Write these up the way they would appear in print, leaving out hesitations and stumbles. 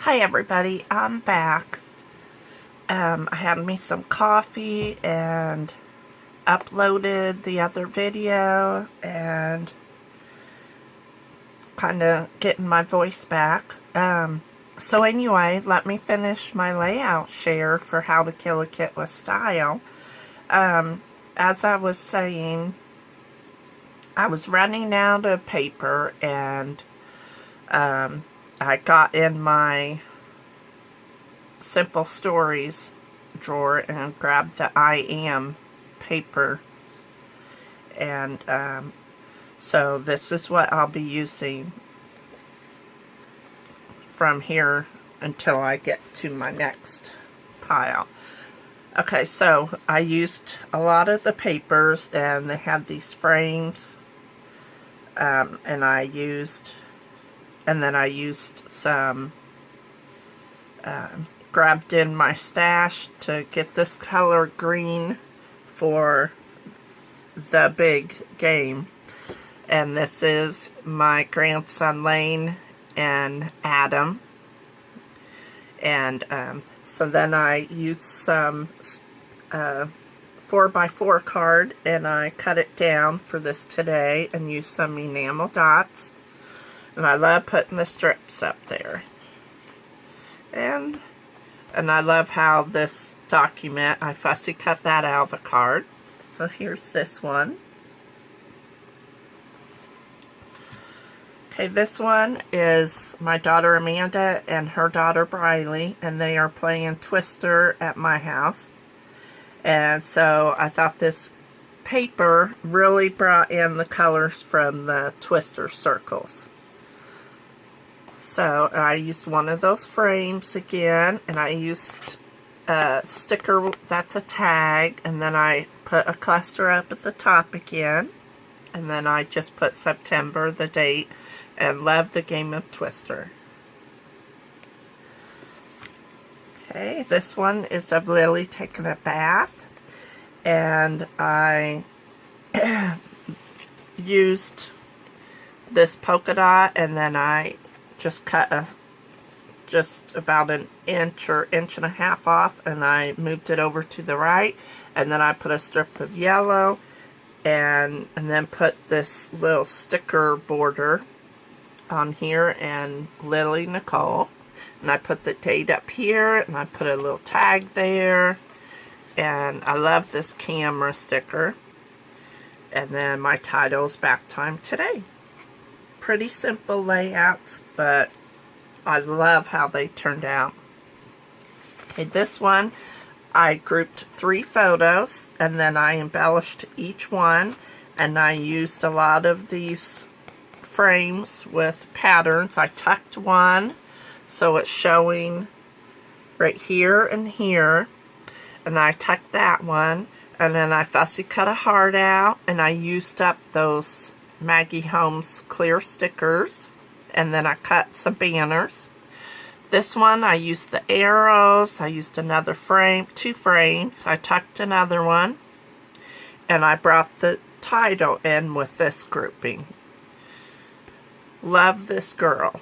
Hi everybody, I'm back. I had me some coffee and uploaded the other video and kind of getting my voice back. So anyway, let me finish my layout share for how to kill a kit with style. As I was saying, I was running out of paper and I got in my Simple Stories drawer and grabbed the I Am paper, and so this is what I'll be using from here until I get to my next pile. Okay, so I used a lot of the papers, and they had these frames, and then I used some grabbed in my stash to get this color green for the big game. And this is my grandson Lane and Adam. And so then I used some 4x4 card, and I cut it down for this today and used some enamel dots. And I love putting the strips up there. And I love how this document, I fussy cut that out of a card. So here's this one. Okay, this one is my daughter Amanda and her daughter Briley, and they are playing Twister at my house. And so I thought this paper really brought in the colors from the Twister circles. So I used one of those frames again, and I used a sticker that's a tag, and then I put a cluster up at the top again, and then I just put September, the date, and love the game of Twister. Okay, this one is of Lily taking a bath, and I used this polka dot, and then I just cut just about an inch or inch and a half off, and I moved it over to the right, and then I put a strip of yellow and then put this little sticker border on here and Lily Nicole, and I put the date up here, and I put a little tag there, and I love this camera sticker, and then my title's Bath Time Today. Pretty simple layouts, but I love how they turned out. Okay, this one, I grouped 3 photos, and then I embellished each one, and I used a lot of these frames with patterns. I tucked one, so it's showing right here and here, and I tucked that one, and then I fussy cut a heart out, and I used up those Maggie Holmes clear stickers, and then I cut some banners. This one I used the arrows, I used another frame, 2 frames, I tucked another one, and I brought the title in with this grouping. Love this girl.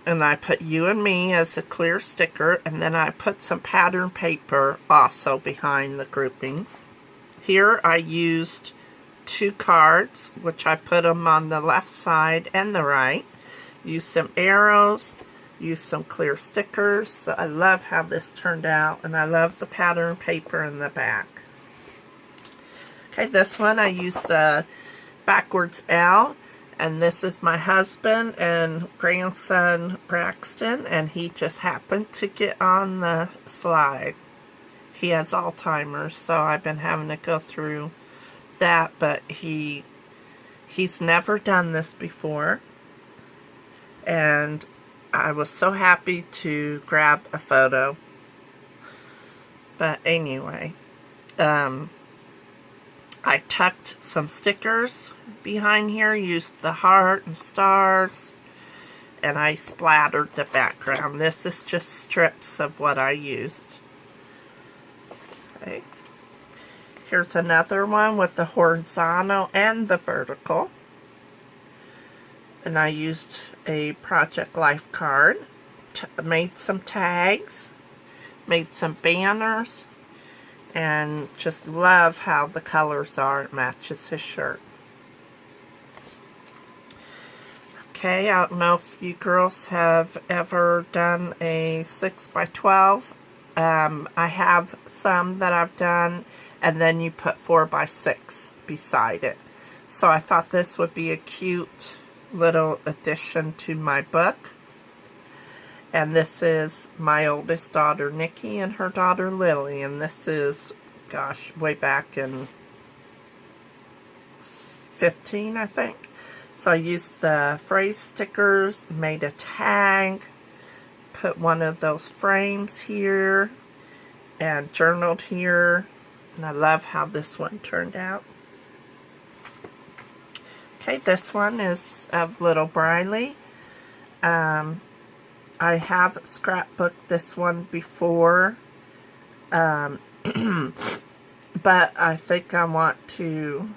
And I put You and Me as a clear sticker, and then I put some pattern paper also behind the groupings. Here I used 2 cards, which I put them on the left side and the right. Use some arrows, use some clear stickers. So I love how this turned out, and I love the pattern paper in the back. Okay, this one I used a backwards L, and this is my husband and grandson Braxton, and he just happened to get on the slide. He has Alzheimer's, so I've been having to go through that, but he's never done this before, and I was so happy to grab a photo. But anyway, I tucked some stickers behind here, used the heart and stars, and I splattered the background. This is just strips of what I used. Okay. Here's another one with the horizontal and the vertical. And I used a Project Life card. made some tags, made some banners, and just love how the colors are. It matches his shirt. Okay, I don't know if you girls have ever done a 6x12. I have some that I've done, and then you put 4x6 beside it. So I thought this would be a cute little addition to my book. And this is my oldest daughter, Nikki, and her daughter, Lily. And this is, gosh, way back in 15, I think. So I used the phrase stickers, made a tag, put one of those frames here, and journaled here. And I love how this one turned out. Okay, this one is of Little Briley. I have scrapbooked this one before, but I think I want to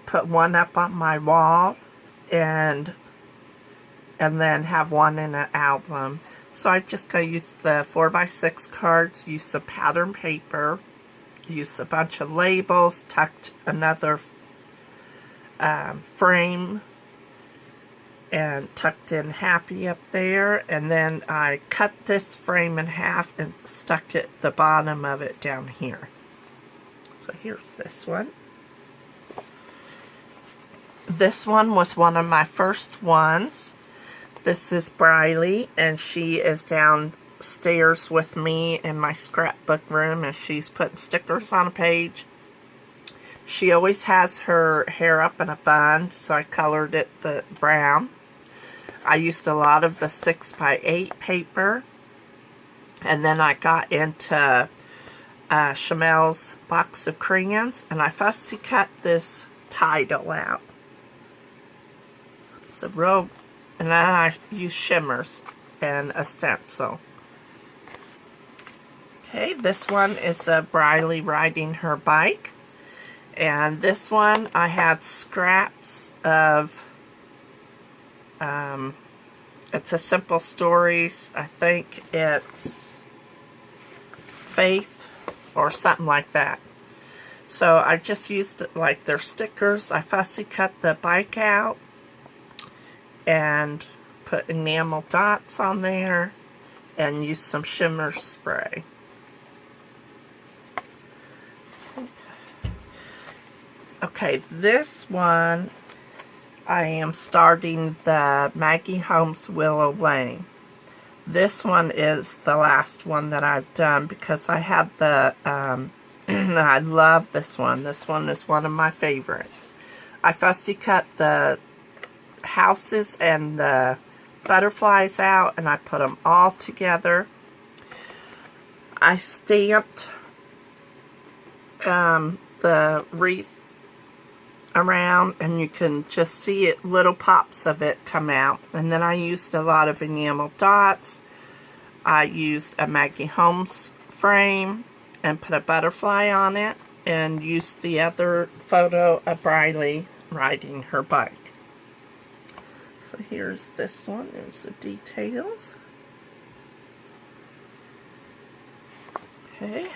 put one up on my wall and then have one in an album. So I just going to use the 4x6 cards, use some pattern paper, use a bunch of labels, tucked another frame, and tucked in Happy up there, and then I cut this frame in half and stuck it, the bottom of it, down here. So here's this one. This one was one of my first ones. This is Briley, and she is downstairs with me in my scrapbook room, and she's putting stickers on a page. She always has her hair up in a bun, so I colored it the brown. I used a lot of the 6x8 paper, and then I got into Chamel's box of crayons, and I fussy cut this title out. It's a real, and then I used shimmers and a stencil. Okay, this one is Briley riding her bike, and this one I had scraps of, it's a Simple Stories, I think it's Faith or something like that. So I just used like their stickers. I fussy cut the bike out and put enamel dots on there and used some shimmer spray. Okay, this one I am starting the Maggie Holmes Willow Lane. This one is the last one that I've done because I had the, I love this one. This one is one of my favorites. I fussy cut the houses and the butterflies out, and I put them all together. I stamped the wreath around, and you can just see it, little pops of it come out. And then I used a lot of enamel dots. I used a Maggie Holmes frame and put a butterfly on it, and used the other photo of Briley riding her bike. So here's this one. There's the details. Okay.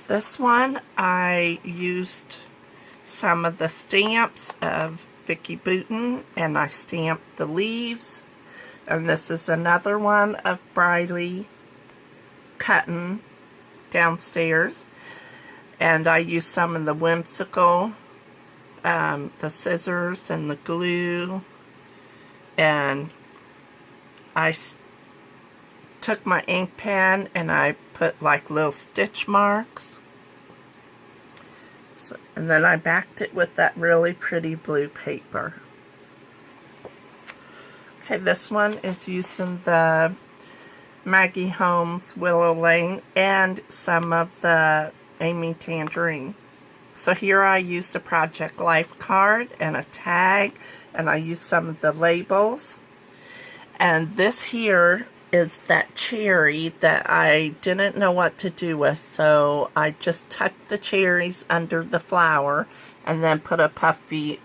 This one I used some of the stamps of Vicki Boutin, and I stamped the leaves. And this is another one of Briley cutting downstairs. And I used some of the whimsical, the scissors and the glue. And I took my ink pen and I put like little stitch marks. So, and then I backed it with that really pretty blue paper. Okay, this one is using the Maggie Holmes Willow Lane and some of the Amy Tangerine. So here I used a Project Life card and a tag, and I used some of the labels. And this here is that cherry that I didn't know what to do with, so I just tucked the cherries under the flower and then put a puffy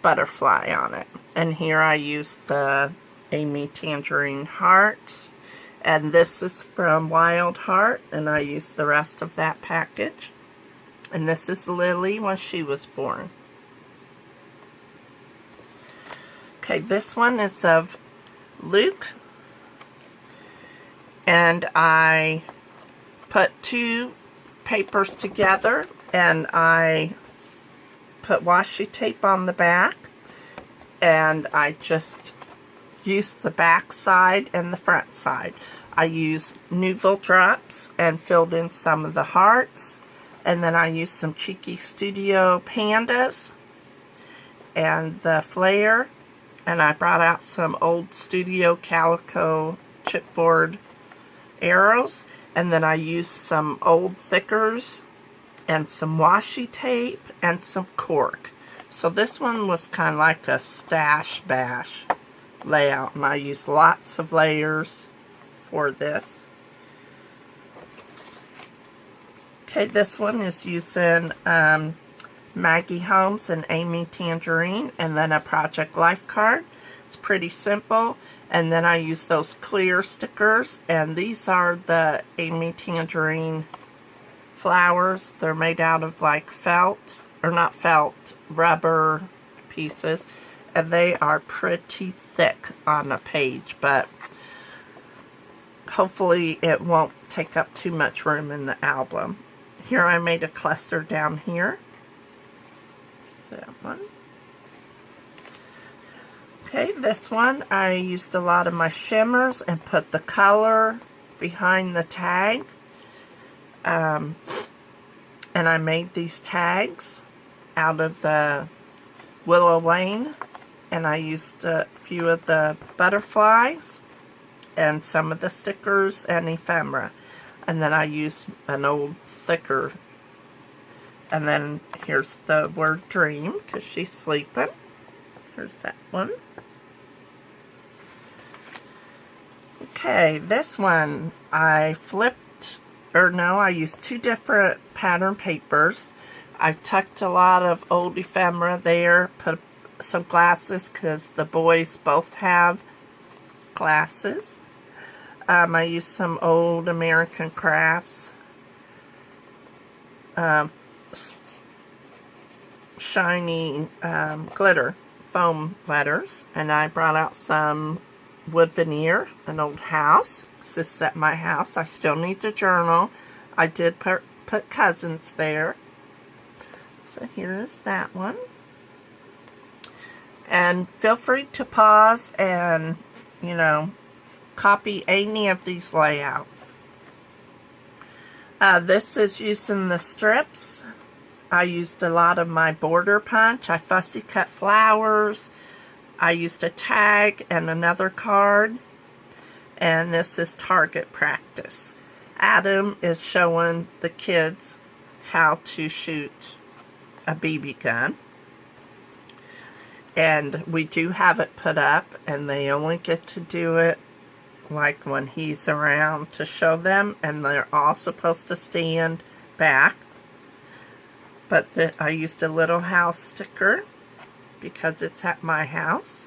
butterfly on it. And here I used the Amy Tangerine Hearts. And this is from Wild Heart, and I used the rest of that package. And this is Lily when she was born. Okay, this one is of Luke. And I put two papers together, and I put washi tape on the back, and I just used the back side and the front side. I used Nuval drops and filled in some of the hearts, and then I used some Cheeky Studio pandas and the flare, and I brought out some old Studio Calico chipboard arrows, and then I used some old thickers and some washi tape and some cork. So this one was kind of like a stash bash layout, and I used lots of layers for this. Okay, this one is using Maggie Holmes and Amy Tangerine, and then a Project Life card. It's pretty simple. And then I use those clear stickers, and these are the Amy Tangerine flowers. They're made out of like felt, or not felt, rubber pieces, and they are pretty thick on a page, but hopefully it won't take up too much room in the album. Here I made a cluster down here. That one. Okay, this one I used a lot of my shimmers and put the color behind the tag. And I made these tags out of the Willow Lane, and I used a few of the butterflies and some of the stickers and ephemera. And then I used an old thicker. And then here's the word dream, because she's sleeping. Here's that one. Okay, this one I flipped, or no, I used two different pattern papers. I tucked a lot of old ephemera there, put some glasses because the boys both have glasses. I used some old American Crafts shiny glitter foam letters, and I brought out some wood veneer, an old house. This is at my house. I still need to journal. I did put cousins there. So here is that one. And feel free to pause and, you know, copy any of these layouts. This is using the strips. I used a lot of my border punch. I fussy cut flowers. I used a tag and another card. And this is target practice. Adam is showing the kids how to shoot a BB gun. And we do have it put up, and they only get to do it like when he's around to show them, and they're all supposed to stand back. But I used a little house sticker because it's at my house.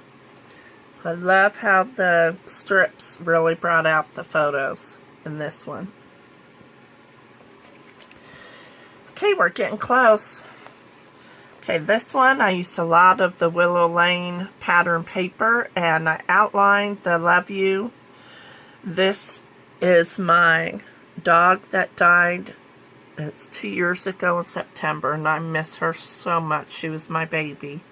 So I love how the strips really brought out the photos in this one. Okay, we're getting close. Okay, this one I used a lot of the Willow Lane pattern paper, and I outlined the love you. This is my dog that died. It's 2 years ago in September, and I miss her so much. She was my baby.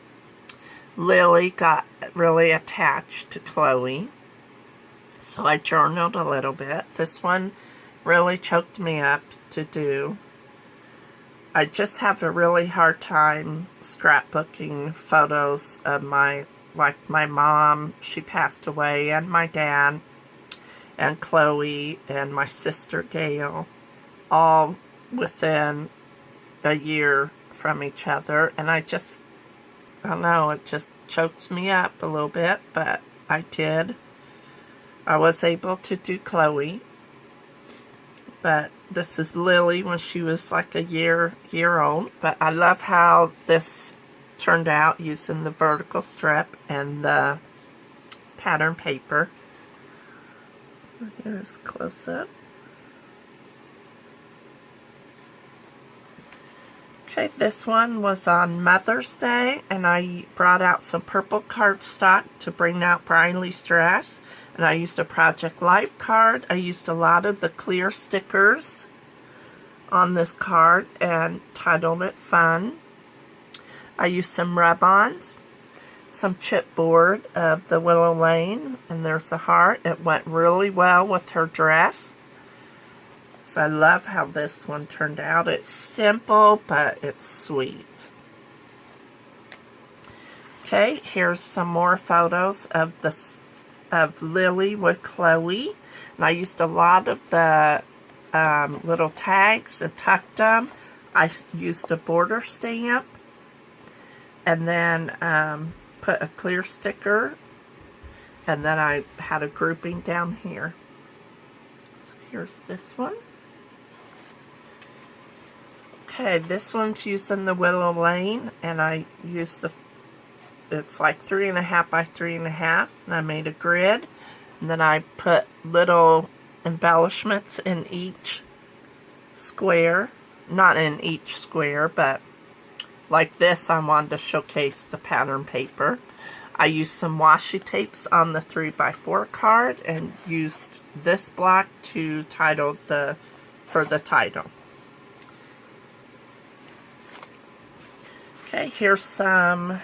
Lily got really attached to Chloe, so I journaled a little bit. This one really choked me up to do. I just have a really hard time scrapbooking photos of my mom, she passed away, and my dad, and Chloe, and my sister Gail, all within a year from each other, and I don't know, it just chokes me up a little bit, but I did. I was able to do Chloe, but this is Lily when she was like a year old. But I love how this turned out using the vertical strip and the pattern paper. So here's close up. Okay, this one was on Mother's Day, and I brought out some purple cardstock to bring out Briley's dress. And I used a Project Life card. I used a lot of the clear stickers on this card and titled it Fun. I used some rub-ons, some chipboard of the Willow Lane, and there's the heart. It went really well with her dress. So I love how this one turned out. It's simple, but it's sweet. Okay, here's some more photos of Lily with Chloe. And I used a lot of the little tags and tucked them. I used a border stamp and then put a clear sticker, and then I had a grouping down here. So here's this one. Okay, this one's using the Willow Lane, and I used it's like 3.5 by 3.5, and I made a grid, and then I put little embellishments in each square. Not in each square, but like this, I wanted to showcase the pattern paper. I used some washi tapes on the 3x4 card and used this block to title for the title. Okay, here's some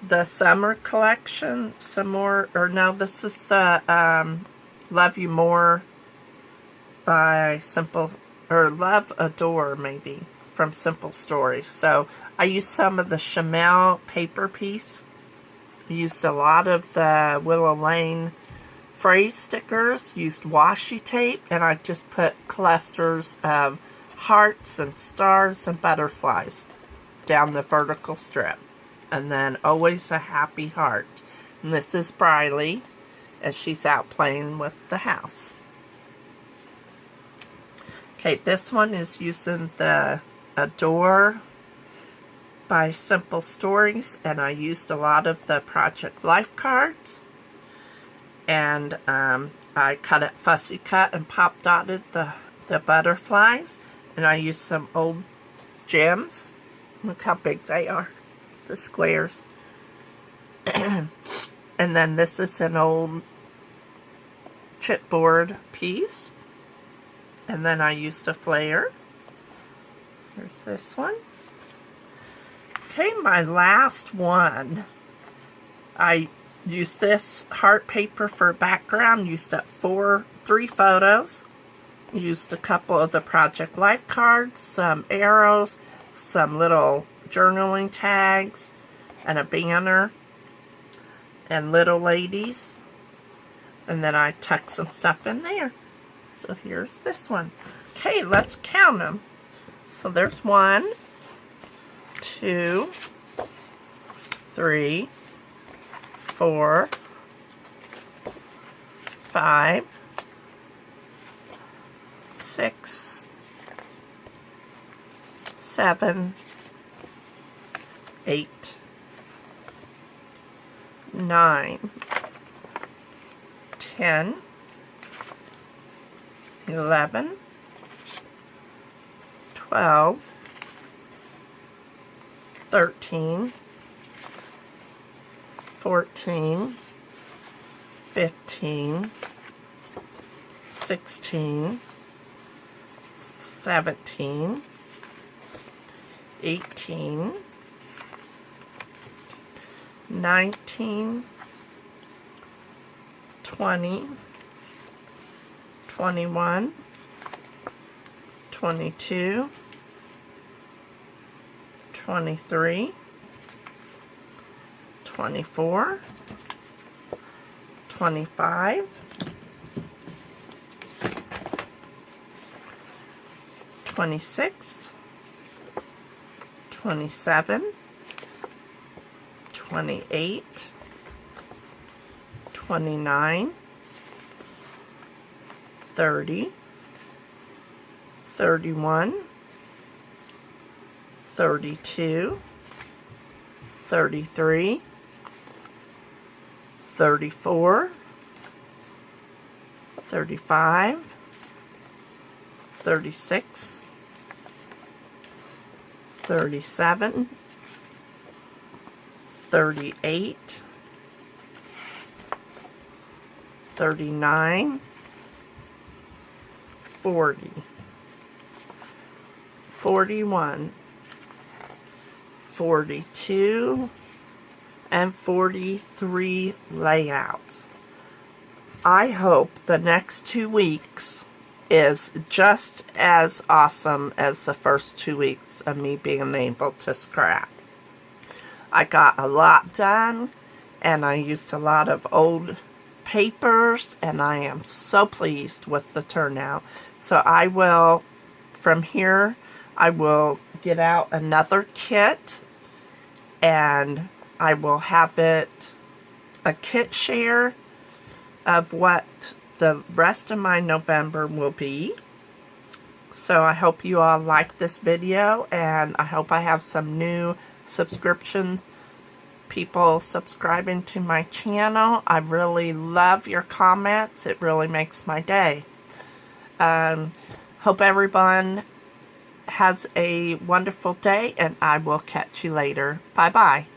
the summer collection. Some more, or no, this is the Love You More by Love Adore maybe, from Simple Stories. So I used some of the Chamel paper piece. I used a lot of the Willow Lane phrase stickers, used washi tape, and I just put clusters of hearts and stars and butterflies down the vertical strip. And then always a happy heart. And this is Briley as she's out playing with the house. Okay, this one is using the Adore by Simple Stories, and I used a lot of the Project Life cards. And I cut it fussy cut and pop dotted the butterflies. And I used some old gems. Look how big they are, the squares. And then this is an old chipboard piece. And then I used a flare. Here's this one. Okay, my last one. I used this heart paper for background. Used up 3 photos. Used a couple of the Project Life cards, some arrows, some little journaling tags, and a banner, and little ladies. And then I tucked some stuff in there. So here's this one. Okay, let's count them. So there's 1, 2, 3, 4, 5, 6, 7, 8, 9, 10, 11, 12, 13, 14, 15, 16, 17, 18, 19, 20, 21, 22, 23, 24, 25, 26, 27, 28, 29, 30, 31, 32, 33, 34, 35, 36, 37, 38, 39, 40, 41, 42, and 43 layouts. I hope the next 2 weeks is just as awesome as the first 2 weeks of me being able to scrap. I got a lot done, and I used a lot of old papers, and I am so pleased with the turnout. So I will, from here, I will get out another kit, and I will have it a kit share of what the rest of my November will be. So I hope you all like this video, and I hope I have some new subscription people subscribing to my channel. I really love your comments. It really makes my day. Hope everyone has a wonderful day, and I will catch you later. Bye-bye.